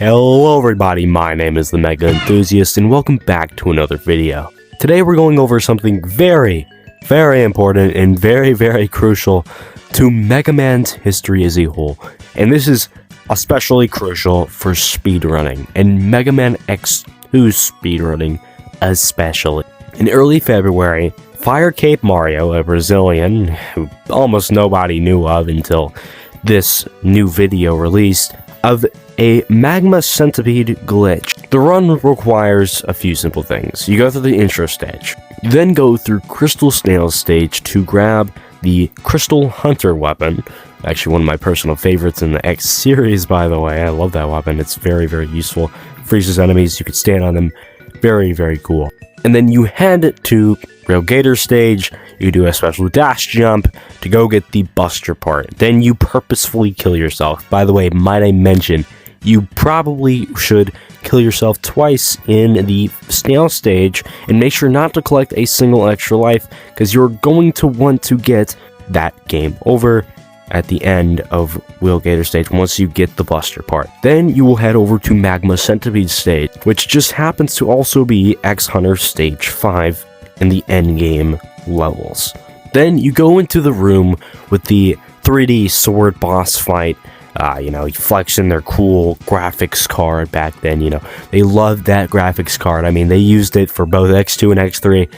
Hello everybody, my name is the Mega Enthusiast and welcome back to another video. Today we're going over something very important and very crucial to Mega Man's history as a whole. And this is especially crucial for speedrunning, and Mega Man X2 speedrunning especially. In early February, Fire Cape Mario, a Brazilian who almost nobody knew of until this new video released, of a magma centipede glitch. The run requires a few simple things. You go through the intro stage, you then go through Crystal Snail stage to grab the Crystal Hunter weapon, actually one of my personal favorites in the X series, by the way. I love that weapon, it's very useful. Freezes enemies, you can stand on them, very cool. And then you head to Real Gator stage, you do a special dash jump to go get the Buster part. Then you purposefully kill yourself. By the way, might I mention, you probably should kill yourself twice in the snail stage, and make sure not to collect a single extra life, because you're going to want to get that game over at the end of Wheel Gator stage once you get the Buster part. Then you will head over to Magma Centipede stage, which just happens to also be X Hunter stage 5 in the endgame levels. Then you go into the room with the 3D sword boss fight. Flexing their cool graphics card back then, they loved that graphics card. I mean, they used it for both X2 and X3.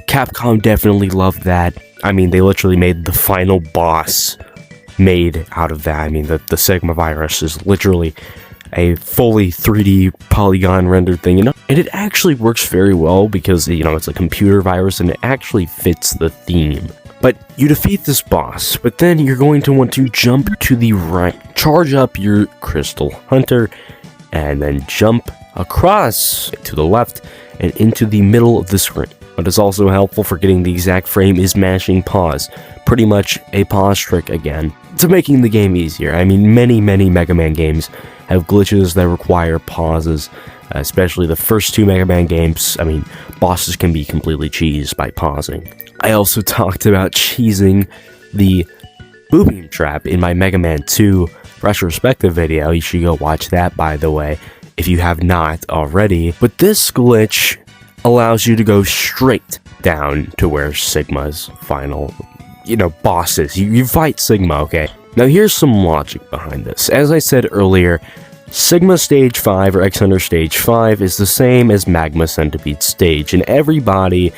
Capcom definitely loved that. I mean, they literally made the final boss made out of that. I mean, the Sigma virus is literally a fully 3D polygon rendered thing, and it actually works very well because, it's a computer virus and it actually fits the theme. But you defeat this boss, but then you're going to want to jump to the right, charge up your Crystal Hunter, and then jump across to the left and into the middle of the screen. What is also helpful for getting the exact frame is mashing pause. Pretty much a pause trick again, to making the game easier. I mean, many Mega Man games have glitches that require pauses, especially the first two Mega Man games. I mean, bosses can be completely cheesed by pausing. I also talked about cheesing the Boobeam Trap in my Mega Man 2 retrospective video. You should go watch that, by the way, if you have not already. But this glitch allows you to go straight down to where Sigma's final, boss is. You fight Sigma, okay? Now here's some logic behind this. As I said earlier, Sigma Stage 5 or X Hunter Stage 5 is the same as Magma Centipede Stage, and everybody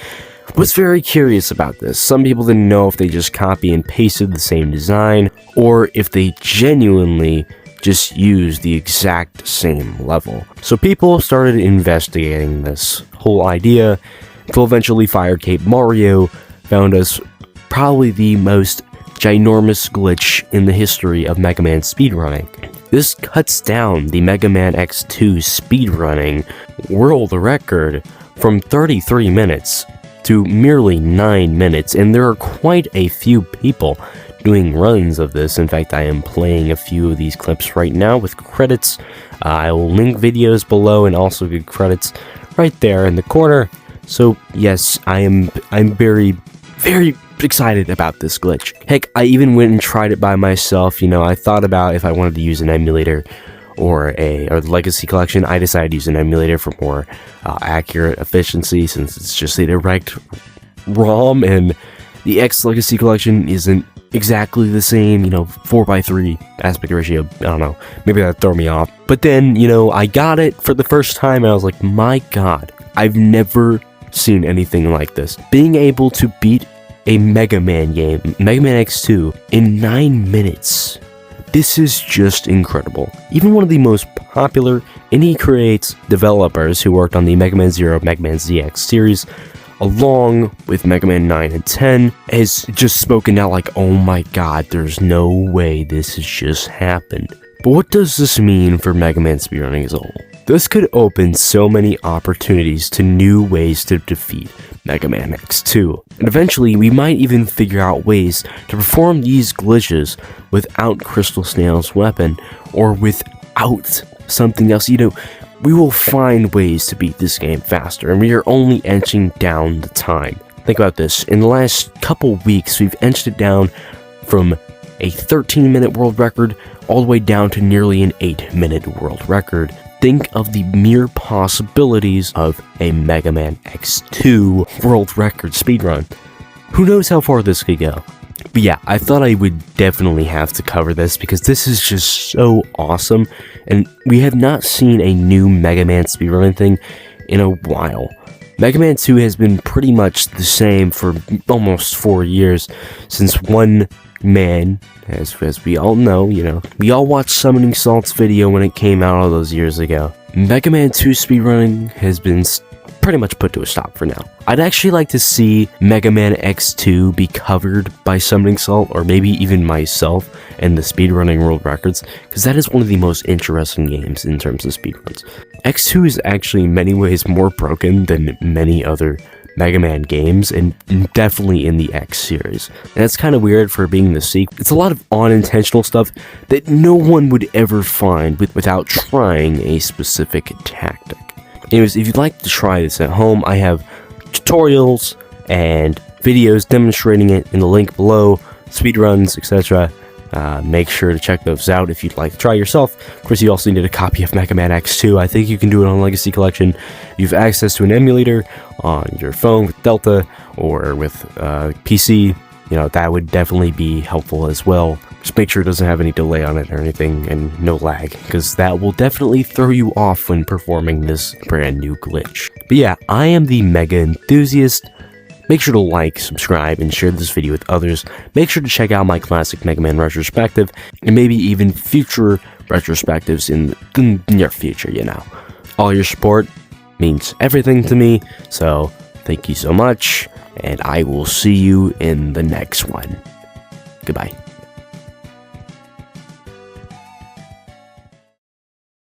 was very curious about this. Some people didn't know if they just copy and pasted the same design, or if they genuinely just used the exact same level. So people started investigating this whole idea, until eventually Fire Cape Mario found us probably the most ginormous glitch in the history of Mega Man speedrunning. This cuts down the Mega Man X2 speedrunning world record from 33 minutes to merely 9 minutes, and there are quite a few people doing runs of this. In fact, I am playing a few of these clips right now with credits. I will link videos below and also give credits right there in the corner. So yes, I'm very excited about this glitch. Heck, I even went and tried it by myself. I thought about if I wanted to use an emulator or the Legacy Collection. I decided to use an emulator for more accurate efficiency, since it's just a direct ROM, and the X Legacy Collection isn't exactly the same, 4:3 aspect ratio. I don't know, maybe that threw me off. But then, I got it for the first time and I was like, my god, I've never seen anything like this. Being able to beat a Mega Man game, Mega Man X2, in 9 minutes. This is just incredible. Even one of the most popular Indie Creates developers who worked on the Mega Man 0, Mega Man ZX series, along with Mega Man 9 and 10, has just spoken out like, oh my god, there's no way this has just happened. But what does this mean for Mega Man speedrunning as a whole? This could open so many opportunities to new ways to defeat Mega Man X2. And eventually, we might even figure out ways to perform these glitches without Crystal Snail's weapon, or without something else. We will find ways to beat this game faster, and we are only inching down the time. Think about this. In the last couple weeks, we've inched it down from a 13-minute world record all the way down to nearly an 8-minute world record. Think of the mere possibilities of a Mega Man X2 world record speedrun. Who knows how far this could go? But yeah, I thought I would definitely have to cover this because this is just so awesome, and we have not seen a new Mega Man speedrunning thing in a while. Mega Man 2 has been pretty much the same for almost 4 years, since one man, as we all know, we all watched Summoning Salt's video when it came out all those years ago. Mega Man 2 speedrunning has been pretty much put to a stop for now. I'd actually like to see Mega Man X2 be covered by Summoning Salt, or maybe even myself and the speedrunning world records, because that is one of the most interesting games in terms of speedruns. X2 is actually in many ways more broken than many other Mega Man games, and definitely in the X series. And that's kind of weird for being the sequel. It's a lot of unintentional stuff that no one would ever find without trying a specific tactic. Anyways, if you'd like to try this at home, I have tutorials and videos demonstrating it in the link below, speedruns, etc. Make sure to check those out if you'd like to try yourself. Of course, you also need a copy of Mega Man X2. I think you can do it on Legacy Collection. You have access to an emulator on your phone with Delta or with PC. That would definitely be helpful as well. Just make sure it doesn't have any delay on it or anything, and no lag, because that will definitely throw you off when performing this brand new glitch. But yeah, I am the Mega Enthusiast. Make sure to like, subscribe, and share this video with others. Make sure to check out my classic Mega Man retrospective, and maybe even future retrospectives in the near future, All your support means everything to me, so thank you so much, and I will see you in the next one. Goodbye.